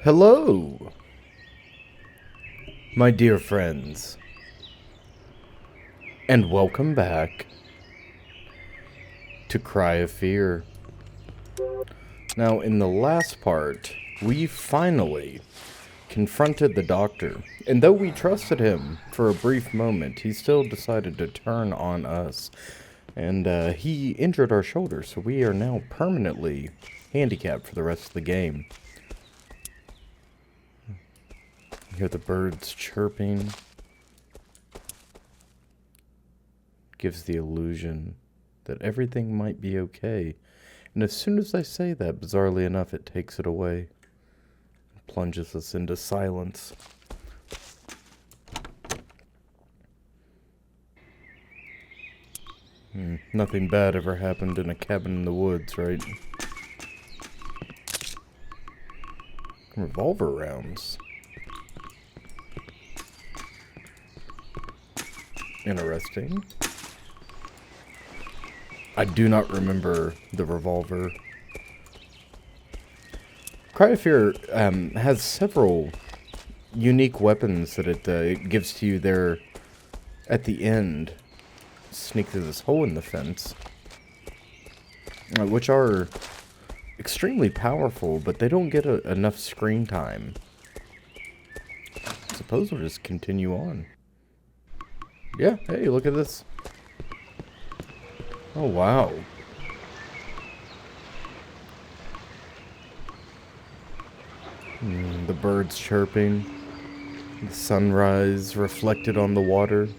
Hello, my dear friends, and welcome back to Cry of Fear. Now, in the last part, we finally confronted the doctor, and though we trusted him for a brief moment, he still decided to turn on us, and he injured our shoulder, so we are now permanently handicapped for the rest of the game. You hear the birds chirping. Gives the illusion that everything might be okay. And as soon as I say that, bizarrely enough, it takes it away. It plunges us into silence. Nothing bad ever happened in a cabin in the woods, right? Revolver rounds. Interesting. I do not remember the revolver. Cry of Fear has several unique weapons that it gives to you there at the end. Sneak through this hole in the fence. Which are extremely powerful, but they don't get enough screen time. I suppose we'll just continue on. Yeah, hey, look at this. Oh, wow. The birds chirping. The sunrise reflected on the water.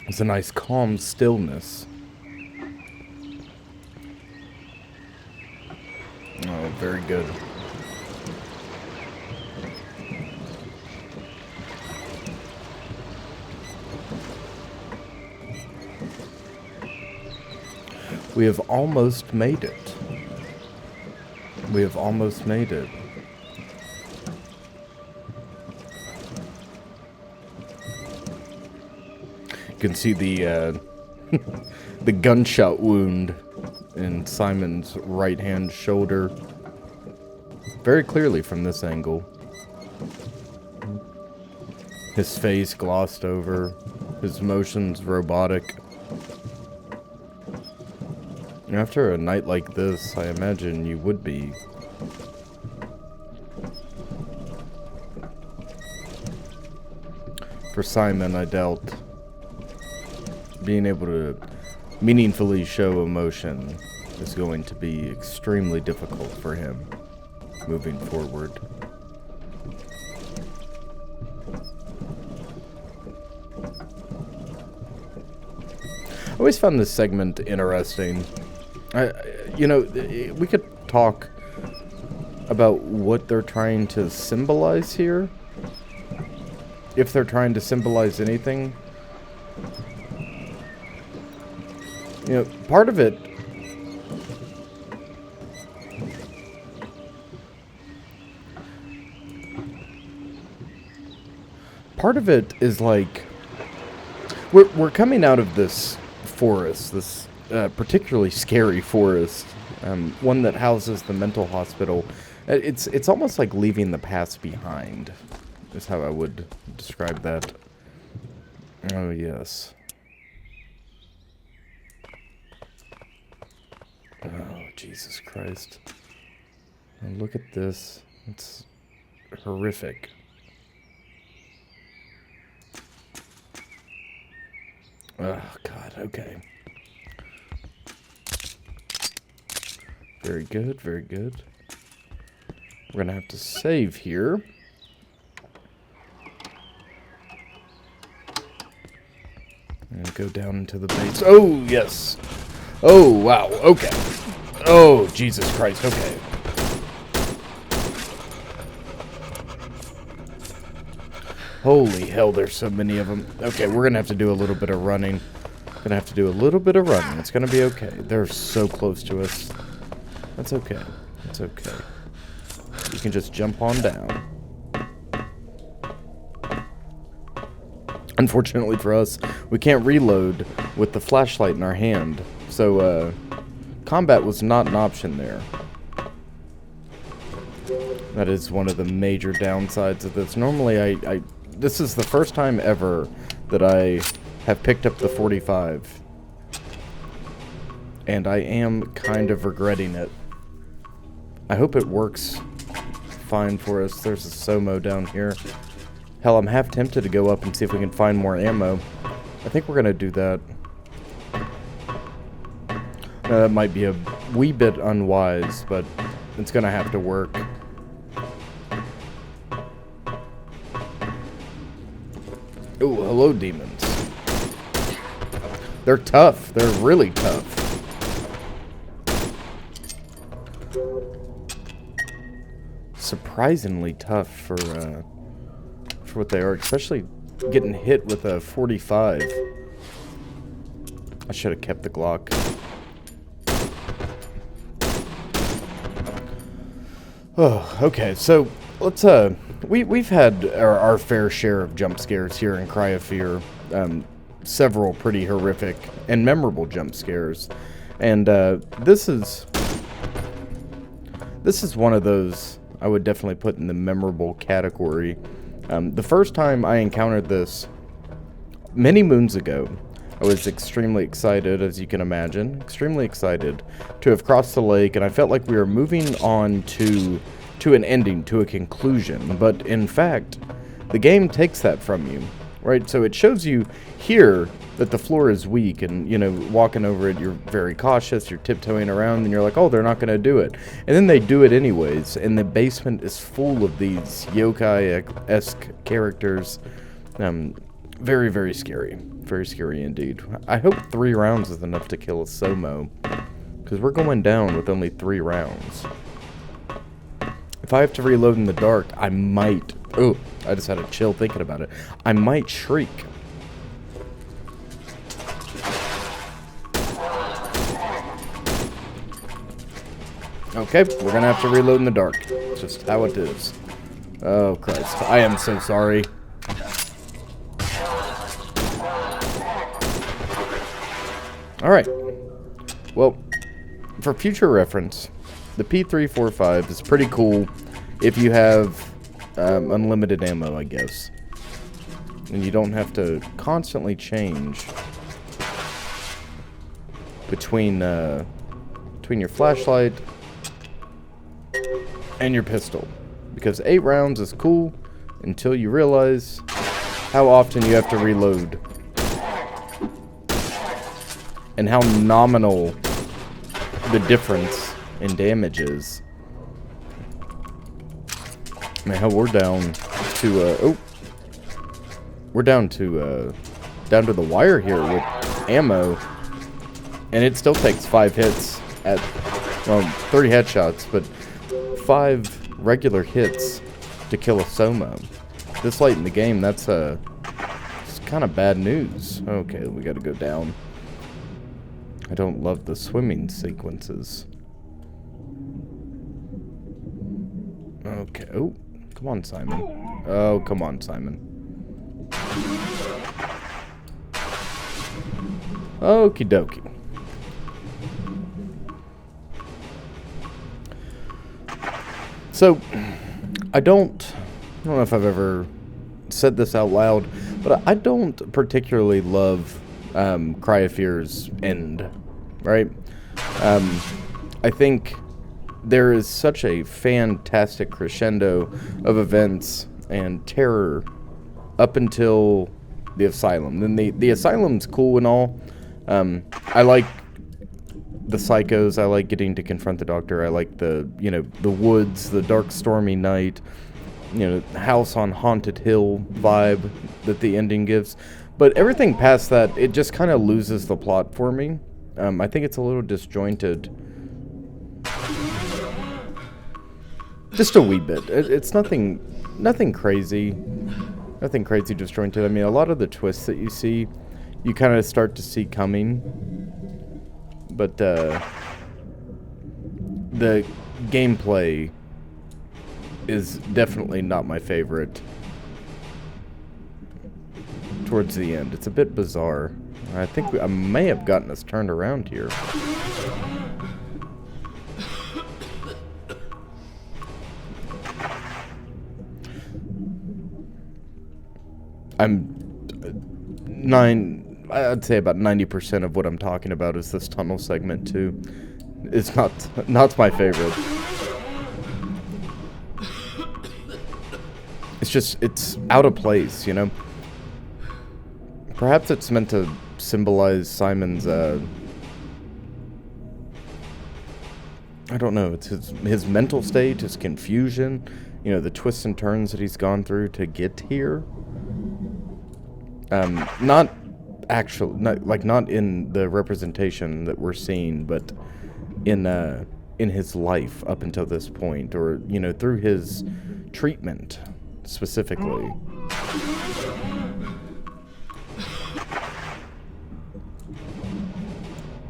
It's a nice calm stillness. Oh, very good. We have almost made it. We have almost made it. You can see the the gunshot wound in Simon's right-hand shoulder very clearly from this angle. His face glossed over, his motions robotic. After a night like this, I imagine you would be. For Simon, I doubt being able to meaningfully show emotion is going to be extremely difficult for him moving forward. I always found this segment interesting. You know, we could talk about what they're trying to symbolize here. If they're trying to symbolize anything. You know, part of it... Part of it is like... We're coming out of this forest, this particularly scary forest, one that houses the mental hospital. It's almost like leaving the past behind, is how I would describe that. Oh, yes. Oh, Jesus Christ. Now look at this. It's horrific. Oh, God, okay. Very good, very good. We're gonna have to save here. And go down into the base. Oh, yes. Oh, wow, okay. Oh, Jesus Christ, okay. Holy hell, there's so many of them. Okay, we're gonna have to do a little bit of running. Gonna have to do a little bit of running. It's gonna be okay. They're so close to us. That's okay. That's okay. You can just jump on down. Unfortunately for us, we can't reload with the flashlight in our hand. So, combat was not an option there. That is one of the major downsides of this. Normally, this is the first time ever that I have picked up the 45. And I am kind of regretting it. I hope it works fine for us. There's a Somo down here. Hell, I'm half tempted to go up and see if we can find more ammo. I think we're going to do that. That might be a wee bit unwise, but it's going to have to work. Ooh, hello, demons. They're tough. They're really tough. Surprisingly tough for what they are, especially getting hit with a 45. I should have kept the Glock. Oh, okay. So let's we've had our fair share of jump scares here in Cry of Fear. Several pretty horrific and memorable jump scares, and this is one of those I would definitely put in the memorable category. The first time I encountered this many moons ago, I was extremely excited, as you can imagine, extremely excited to have crossed the lake, and I felt like we were moving on to an ending, to a conclusion. But in fact, the game takes that from you, right? So it shows you here that the floor is weak, and, you know, walking over it, you're very cautious, you're tiptoeing around, and you're like, oh, they're not going to do it. And then they do it anyways, and the basement is full of these yokai-esque characters. Very, very scary. Very scary indeed. I hope 3 rounds is enough to kill a Somo, because we're going down with only 3 rounds. If I have to reload in the dark, I might... Oh, I just had a chill thinking about it. I might shriek. Okay, we're gonna have to reload in the dark. It's just how it is. Oh, Christ. I am so sorry. Alright. Well, for future reference, the P345 is pretty cool if you have unlimited ammo, I guess. And you don't have to constantly change between your flashlight and your pistol. Because 8 rounds is cool until you realize how often you have to reload. And how nominal the difference in damage is. Man, hell, we're down to, we're down to the wire here with ammo. And it still takes 5 hits at, well, 30 headshots, but 5 regular hits to kill a Somo. This late in the game, that's it's kind of bad news. Okay, we gotta go down. I don't love the swimming sequences. Okay. Oh, come on, Simon. Oh, come on, Simon. Okie dokie. So, I don't know if I've ever said this out loud, but I don't particularly love Cry of Fear's end, right? I think there is such a fantastic crescendo of events and terror up until the asylum. Then the asylum's cool and all. I like the psychos. I like getting to confront the doctor. I like the woods, the dark stormy night, house on haunted hill vibe that the ending gives. But everything past that, it just kind of loses the plot for me. I think it's a little disjointed. Just a wee bit. It's nothing crazy. Nothing crazy disjointed. I mean, a lot of the twists that you see, you kind of start to see coming. But the gameplay is definitely not my favorite. Towards the end, it's a bit bizarre. I think I may have gotten us turned around here. I'd say about 90% of what I'm talking about is this tunnel segment too. It's not my favorite. It's out of place, you know? Perhaps it's meant to symbolize Simon's, I don't know, it's his mental state, his confusion, you know, the twists and turns that he's gone through to get here. Not in the representation that we're seeing, but in his life up until this point, or, you know, through his treatment specifically.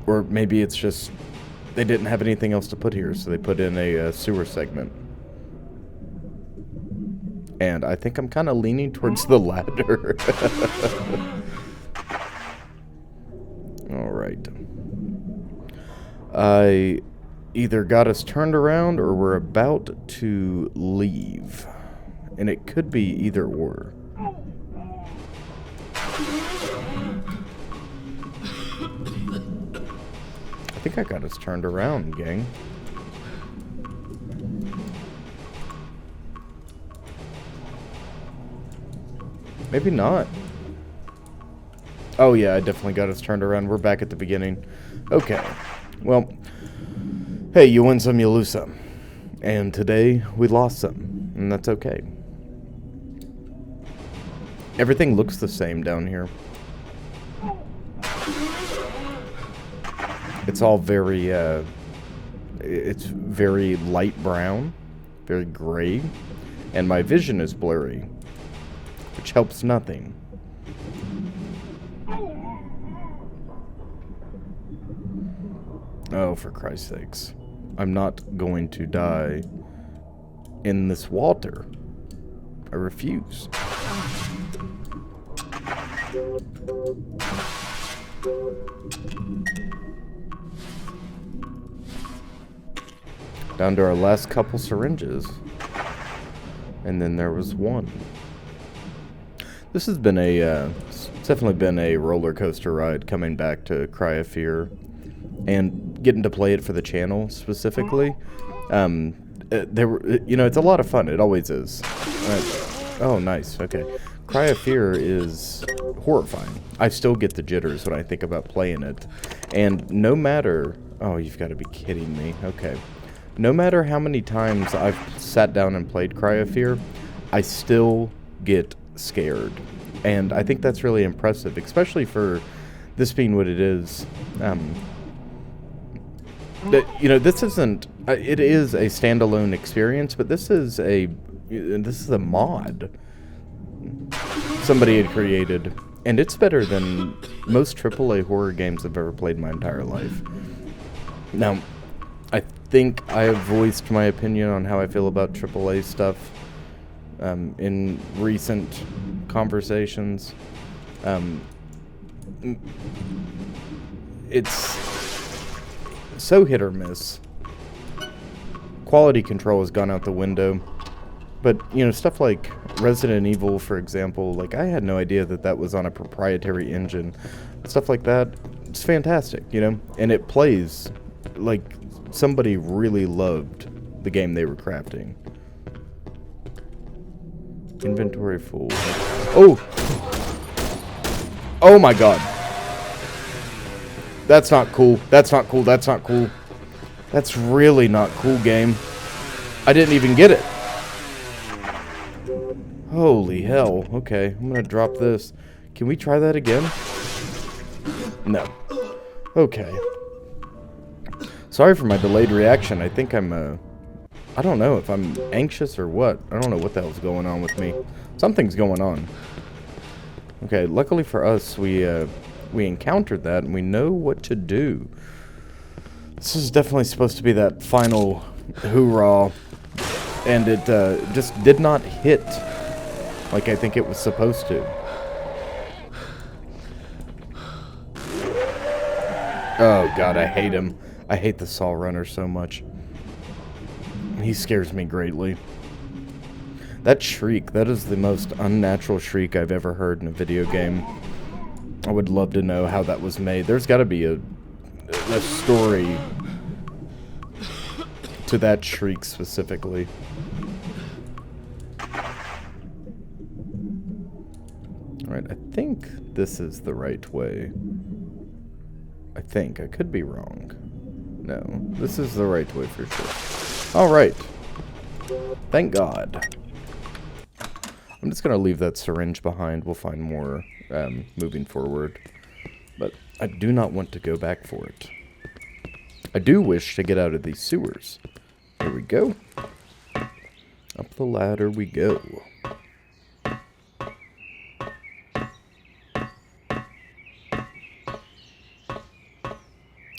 Or maybe it's just they didn't have anything else to put here, so they put in a sewer segment. And I think I'm kind of leaning towards the latter. Alright. I either got us turned around or we're about to leave. And it could be either or. I think I got us turned around, gang. Maybe not. Oh yeah, I definitely got us turned around. We're back at the beginning. Okay. Well, hey, you win some, you lose some. And today, we lost some. And that's okay. Everything looks the same down here. It's all very, it's very light brown, very gray, and my vision is blurry, which helps nothing. Oh, for Christ's sakes. I'm not going to die in this water. I refuse. Down to our last couple syringes. And then there was one. This has been it's definitely been a roller coaster ride coming back to Cry of Fear. And getting to play it for the channel specifically. It's a lot of fun. It always is. Oh, nice. Okay. Cry of Fear is horrifying. I still get the jitters when I think about playing it. And no matter... Oh, you've got to be kidding me. Okay. No matter how many times I've sat down and played Cry of Fear, I still get scared. And I think that's really impressive, especially for this being what it is. This isn't... it is a standalone experience, but this is a mod somebody had created, and it's better than most AAA horror games I've ever played in my entire life. Now, I think I have voiced my opinion on how I feel about AAA stuff in recent conversations. It's so hit or miss. Quality control has gone out the window. But, stuff like Resident Evil, for example, like, I had no idea that was on a proprietary engine. Stuff like that, it's fantastic, And it plays like somebody really loved the game they were crafting. Inventory full. Oh! Oh my god. That's not cool. That's not cool. That's not cool. That's really not cool, game. I didn't even get it. Holy hell. Okay, I'm gonna drop this. Can we try that again? No. Okay. Sorry for my delayed reaction. I think I'm, I don't know if I'm anxious or what. I don't know what the hell's going on with me. Something's going on. Okay, luckily for us, we encountered that and we know what to do. This is definitely supposed to be that final hoorah. And it just did not hit like I think it was supposed to. Oh god, I hate him. I hate the Saw Runner so much. He scares me greatly. That shriek, that is the most unnatural shriek I've ever heard in a video game. I would love to know how that was made. There's got to be a story to that shriek specifically. Alright, I think this is the right way. I think. I could be wrong. No, this is the right way for sure. Alright. Thank God. I'm just going to leave that syringe behind. We'll find more moving forward. But I do not want to go back for it. I do wish to get out of these sewers. Here we go. Up the ladder we go.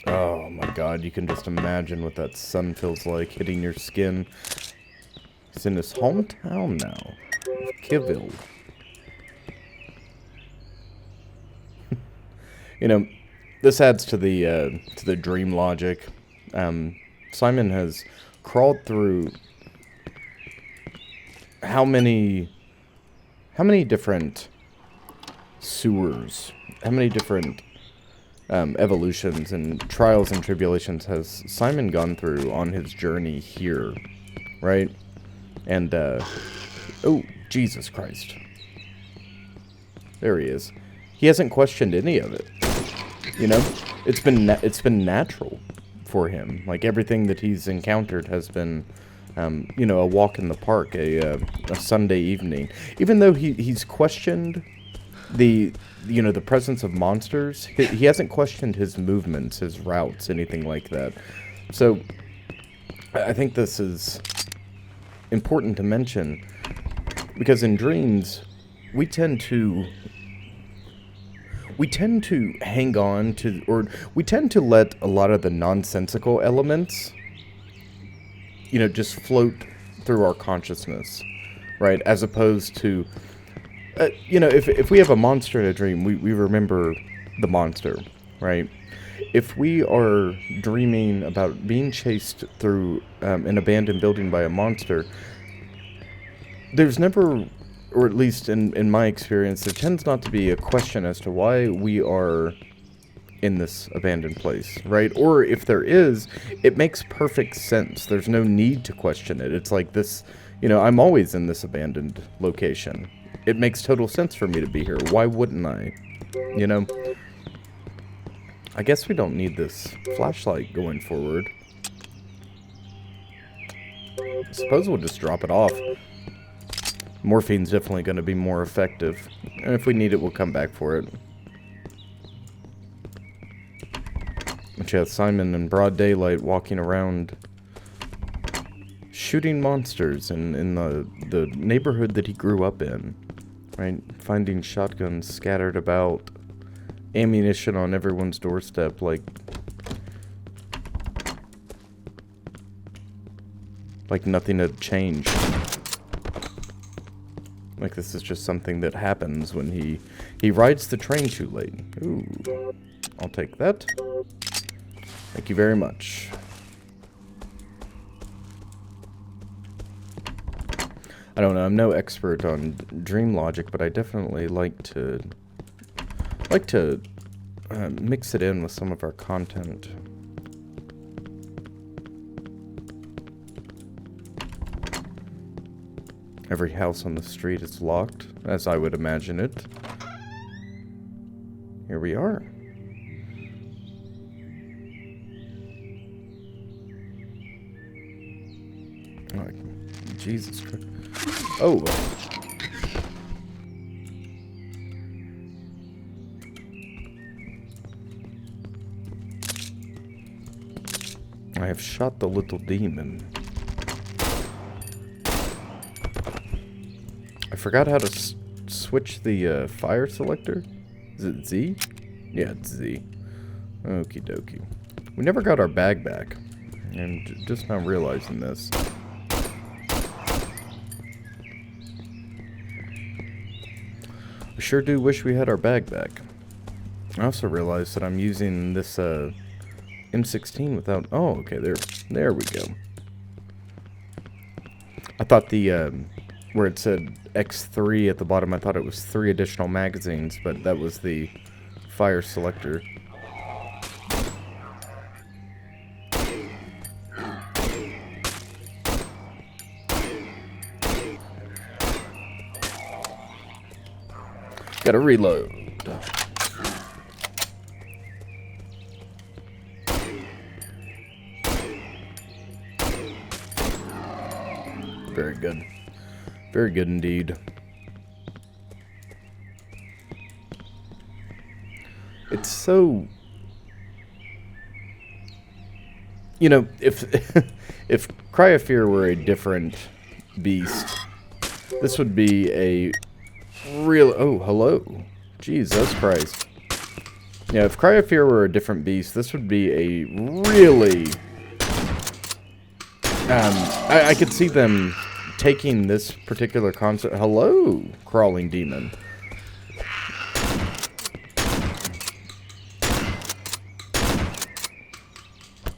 Oh my God, you can just imagine what that sun feels like hitting your skin. He's in his hometown now. Kiville. You know, this adds to the dream logic. Simon has crawled through how many different sewers, how many different evolutions and trials and tribulations has Simon gone through on his journey here, right? And oh, Jesus Christ. There he is. He hasn't questioned any of it. You know, it's been natural for him. Like, everything that he's encountered has been, you know, a walk in the park, a Sunday evening. Even though he's questioned the presence of monsters, he hasn't questioned his movements, his routes, anything like that. So, I think this is important to mention, because in dreams, we tend to hang on to, or we tend to let a lot of the nonsensical elements, you know, just float through our consciousness, right? As opposed to, you know, if we have a monster in a dream, we remember the monster, right? If we are dreaming about being chased through an abandoned building by a monster, there's never, or at least in my experience, there tends not to be a question as to why we are in this abandoned place, right? Or if there is, it makes perfect sense. There's no need to question it. It's like this, you know, I'm always in this abandoned location. It makes total sense for me to be here. Why wouldn't I? You know? I guess we don't need this flashlight going forward. I suppose we'll just drop it off. Morphine's definitely going to be more effective. And if we need it, we'll come back for it. But yeah, Simon in broad daylight walking around shooting monsters in the neighborhood that he grew up in. Right? Finding shotguns scattered about. Ammunition on everyone's doorstep, like nothing had changed. Like this is just something that happens when he rides the train too late. Ooh, I'll take that. Thank you very much. I don't know, I'm no expert on dream logic, but I definitely like to mix it in with some of our content. Every house on the street is locked, as I would imagine it. Here we are. Oh, Jesus Christ. Oh! I have shot the little demon. I forgot how to switch the fire selector. Is it Z? Yeah, it's Z. Okie dokie. We never got our bag back. And just now realizing this. I sure do wish we had our bag back. I also realized that I'm using this M16 without... Oh, okay, there we go. I thought the where it said X3 at the bottom, I thought it was 3 additional magazines, but that was the fire selector. Gotta reload. Very good. Very good indeed. It's so... You know, if if Cry of Fear were a different beast, this would be a real... Oh, hello. Jesus Christ. Yeah, if Cry of Fear were a different beast, this would be a really... I could see them taking this particular concept... Hello, crawling demon.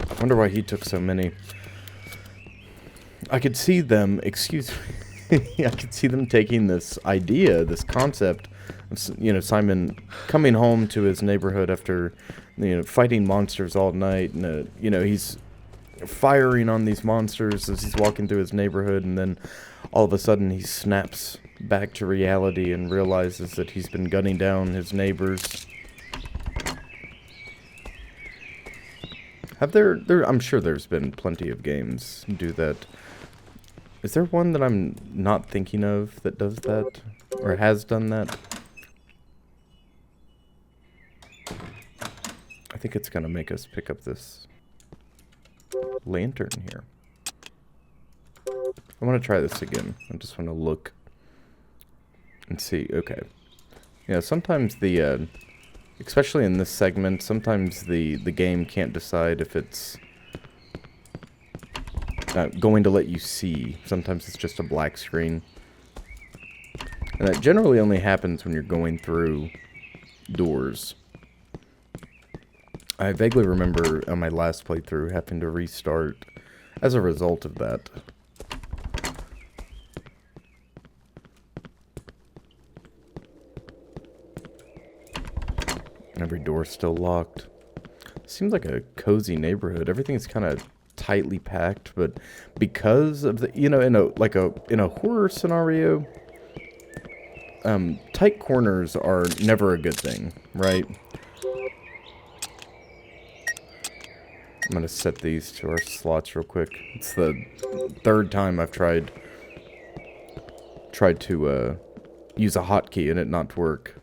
I wonder why he took so many. I could see them... Excuse me. I could see them taking this idea, this concept... You know, Simon coming home to his neighborhood after, you know, fighting monsters all night. And, you know, he's firing on these monsters as he's walking through his neighborhood. And then all of a sudden he snaps back to reality and realizes that he's been gunning down his neighbors. Have there I'm sure there's been plenty of games do that. Is there one that I'm not thinking of that does that? Or has done that? I think it's going to make us pick up this lantern here. I want to try this again. I just want to look and see. Okay. Yeah, sometimes the, especially in this segment, sometimes the game can't decide if it's going to let you see. Sometimes it's just a black screen. And that generally only happens when you're going through doors. I vaguely remember on my last playthrough having to restart as a result of that. Every door's still locked. Seems like a cozy neighborhood. Everything's kind of tightly packed, but because of the, you know, in a horror scenario, tight corners are never a good thing, right? I'm gonna set these to our slots real quick. It's the third time I've tried to use a hotkey and it not work.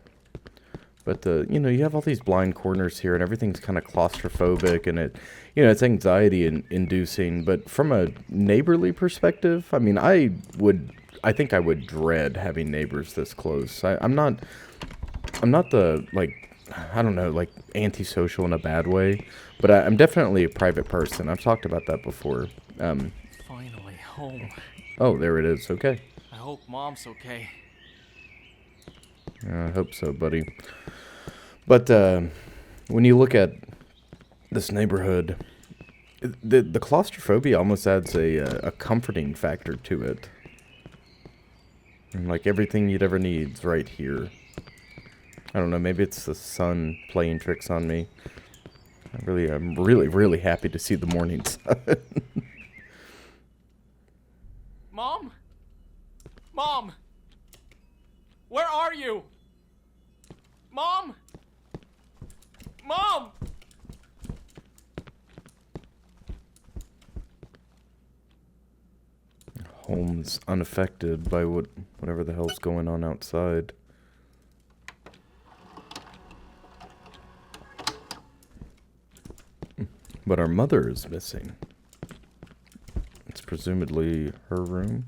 But you know, you have all these blind corners here, and everything's kind of claustrophobic, and you know, it's anxiety inducing. But from a neighborly perspective, I mean, I think I would dread having neighbors this close. I'm not the, like, I don't know, like, antisocial in a bad way, but I'm definitely a private person. I've talked about that before. Finally home. Oh, there it is. Okay. I hope Mom's okay. I hope so, buddy. But when you look at this neighborhood, the claustrophobia almost adds a comforting factor to it. And like everything you'd ever need is right here. I don't know, maybe it's the sun playing tricks on me. I'm really happy to see the morning sun. Mom? Mom! Where are you? Mom! Mom! Home's unaffected by whatever the hell's going on outside. But our mother is missing. It's presumably her room.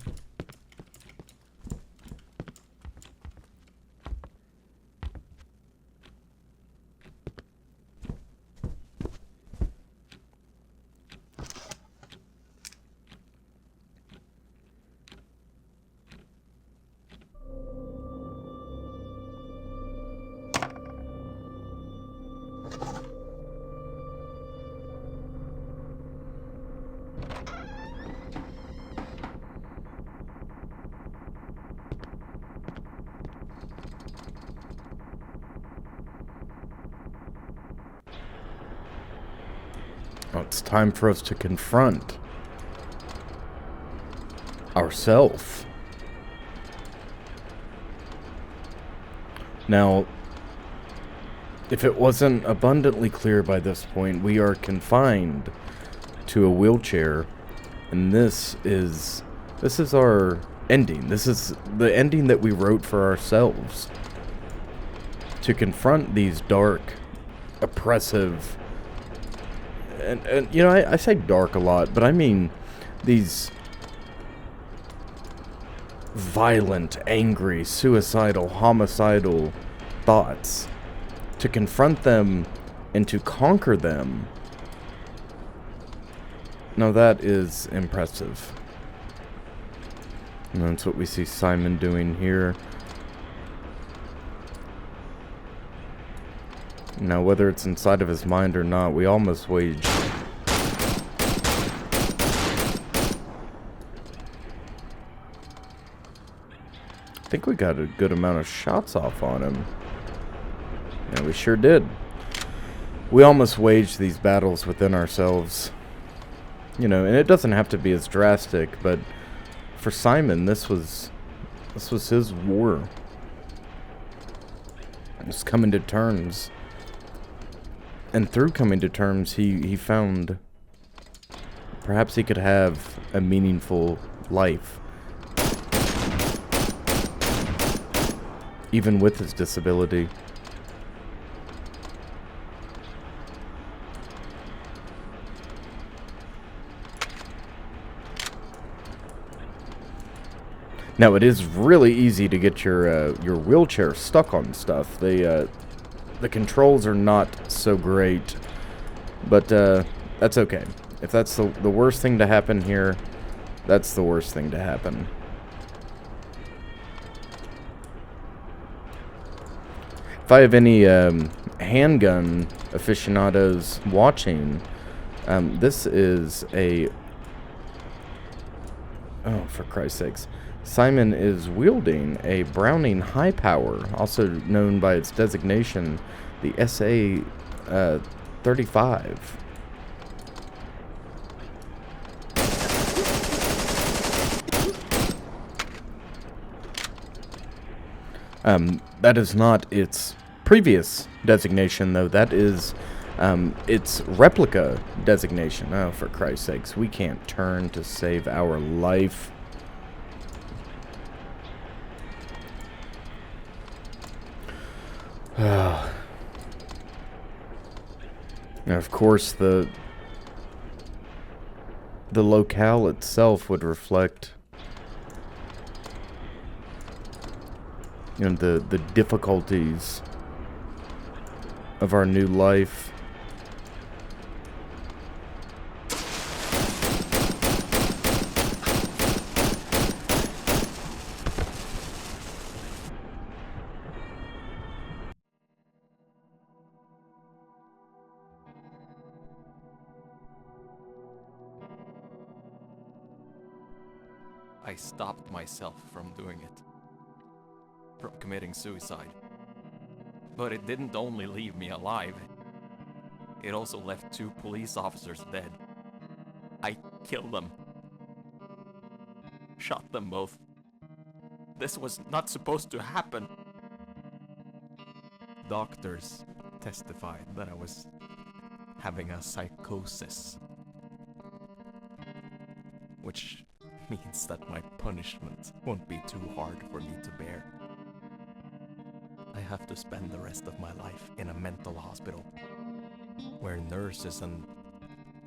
it's time for us to confront ourself. Now, if it wasn't abundantly clear by this point, we are confined to a wheelchair, and this is our ending. This is the ending that we wrote for ourselves. To confront these dark, oppressive, and you know, I say dark a lot, but I mean these violent, angry, suicidal, homicidal thoughts. To confront them and to conquer them. Now that is impressive. And that's what we see Simon doing here. Now, whether it's inside of his mind or not, we almost waged. I think we got a good amount of shots off on him. Yeah, we sure did. We almost waged these battles within ourselves. You know, and it doesn't have to be as drastic, but for Simon, this was his war. Just coming to terms. And through coming to terms, he found perhaps he could have a meaningful life. Even with his disability. Now, it is really easy to get your wheelchair stuck on stuff. The controls are not so great, but that's okay. If that's the worst thing to happen here, that's the worst thing to happen. If I have any handgun aficionados watching, this is a... Oh, for Christ's sakes. Simon is wielding a Browning High Power, also known by its designation, the SA-35. That is not its previous designation, though. That is its replica designation. Oh, for Christ's sakes, we can't turn to save our life. Now, of course, the locale itself would reflect, you know, the difficulties of our new life. I stopped myself from doing it. From committing suicide. But it didn't only leave me alive. It also left 2 police officers dead. I killed them. Shot them both. This was not supposed to happen. Doctors testified that I was having a psychosis. Which means that my punishment won't be too hard for me to bear. I have to spend the rest of my life in a mental hospital, where nurses and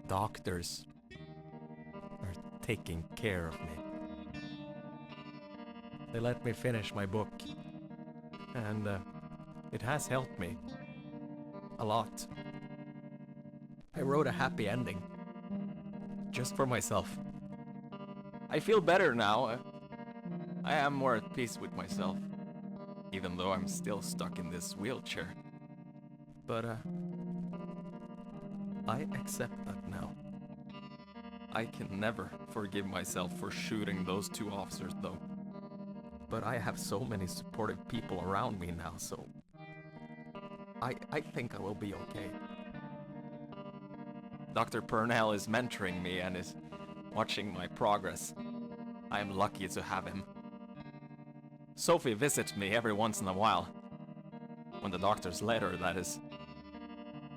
doctors are taking care of me. They let me finish my book, and it has helped me a lot. I wrote a happy ending, just for myself. I feel better now. I am more at peace with myself, even though I'm still stuck in this wheelchair. But I accept that now. I can never forgive myself for shooting those 2 officers, though. But I have so many supportive people around me now, so I think I will be okay. Dr. Purnell is mentoring me and is watching my progress. I am lucky to have him. Sophie visits me every once in a while. When the doctors let her, that is.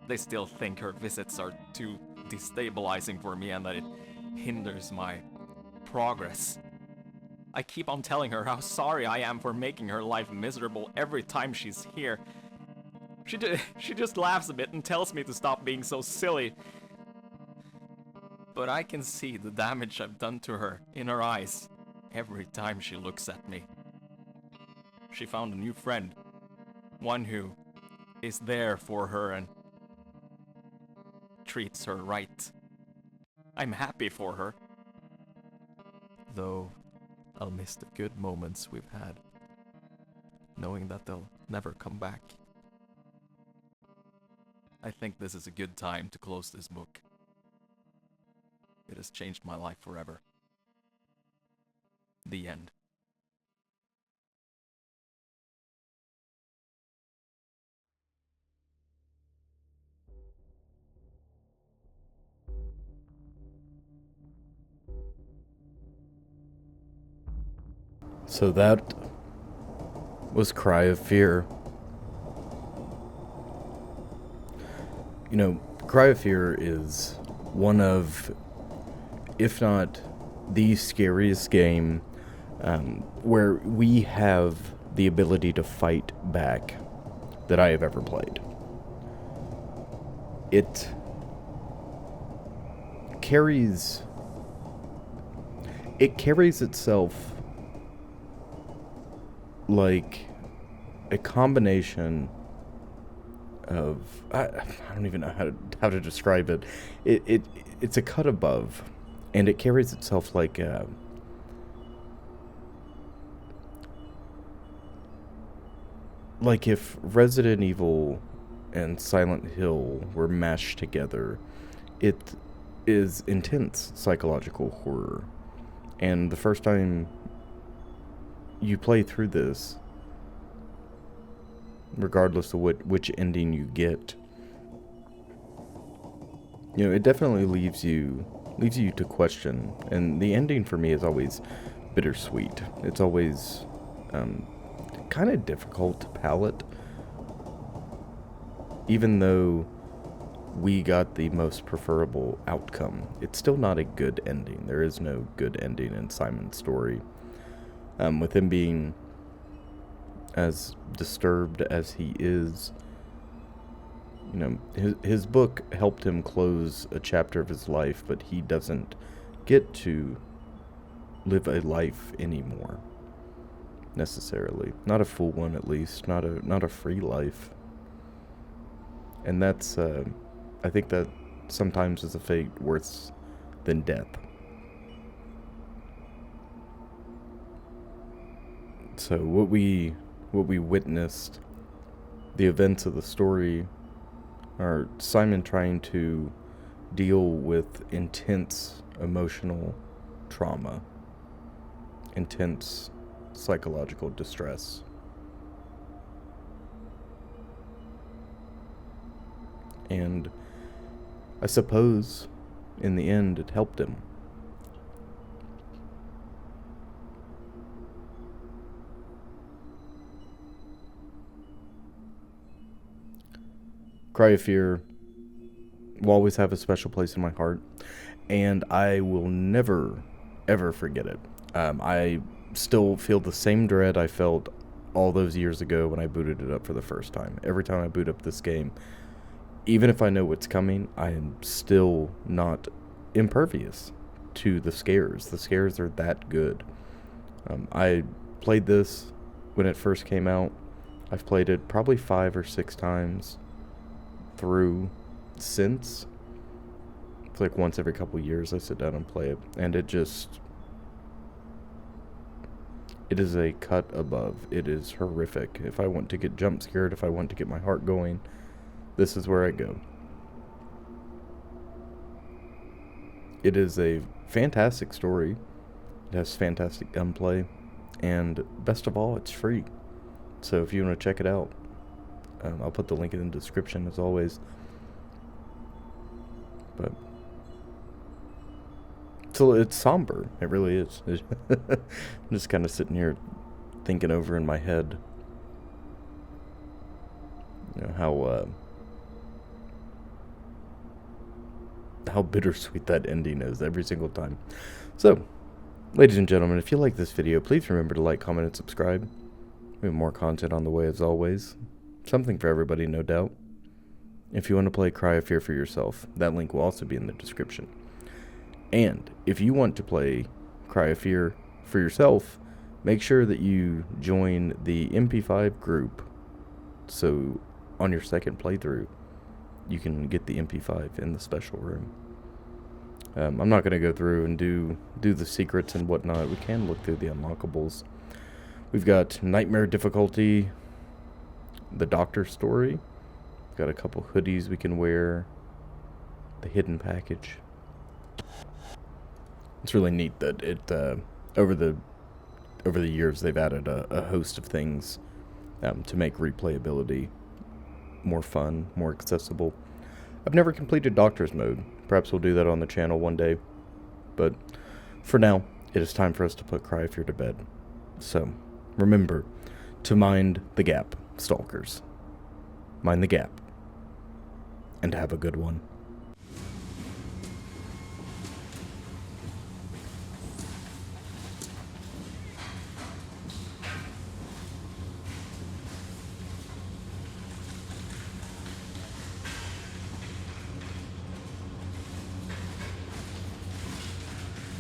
They still think her visits are too destabilizing for me and that it hinders my progress. I keep on telling her how sorry I am for making her life miserable every time she's here. She just laughs a bit and tells me to stop being so silly. But I can see the damage I've done to her in her eyes every time she looks at me. She found a new friend, one who is there for her and treats her right. I'm happy for her. Though I'll miss the good moments we've had, knowing that they'll never come back. I think this is a good time to close this book. It has changed my life forever. The end. So that was Cry of Fear. You know, Cry of Fear is one of, if not the scariest game where we have the ability to fight back that I have ever played. It carries itself like a combination of I don't even know how to describe it. It's a cut above, and it carries itself like if Resident Evil and Silent Hill were mashed together. It is intense psychological horror, and the first time you play through this, regardless of which ending you get, you know, it definitely leaves you to question. And the ending for me is always bittersweet. It's always kind of difficult to palate, even though we got the most preferable outcome. It's still not a good ending. There is no good ending in Simon's story. With him being as disturbed as he is, you know, his book helped him close a chapter of his life, but he doesn't get to live a life anymore, necessarily. Not a full one, at least. Not a free life. And that's, I think that sometimes is a fate worse than death. So what we witnessed, the events of the story, are Simon trying to deal with intense emotional trauma, intense psychological distress. And I suppose in the end it helped him. Cry of Fear will always have a special place in my heart, and I will never, ever forget it. I still feel the same dread I felt all those years ago when I booted it up for the first time. Every time I boot up this game, even if I know what's coming, I am still not impervious to the scares. The scares are that good. I played this when it first came out. I've played it probably 5 or 6 times through since. It's like once every couple years I sit down and play it, and it is a cut above. It is horrific. If I want to get jump scared, if I want to get my heart going, this is where I go. It is a fantastic story. It has fantastic gunplay, and best of all, it's free. So if you want to check it out, I'll put the link in the description as always. But it's somber. It really is. I'm just kind of sitting here thinking over in my head, how bittersweet that ending is every single time. So, ladies and gentlemen, if you like this video, please remember to like, comment, and subscribe. We have more content on the way as always. Something for everybody, no doubt. If you want to play Cry of Fear for yourself, that link will also be in the description. And if you want to play Cry of Fear for yourself, make sure that you join the MP5 group. So on your second playthrough, you can get the MP5 in the special room. I'm not going to go through and do the secrets and whatnot. We can look through the unlockables. We've got Nightmare Difficulty, the Doctor Story. Got a couple hoodies we can wear. The Hidden Package. It's really neat that it over the years they've added a host of things to make replayability more fun, more accessible. I've never completed Doctor's Mode. Perhaps we'll do that on the channel one day. But for now, it is time for us to put Cry of Fear to bed. So, remember to mind the gap, stalkers. Mind the gap. And have a good one.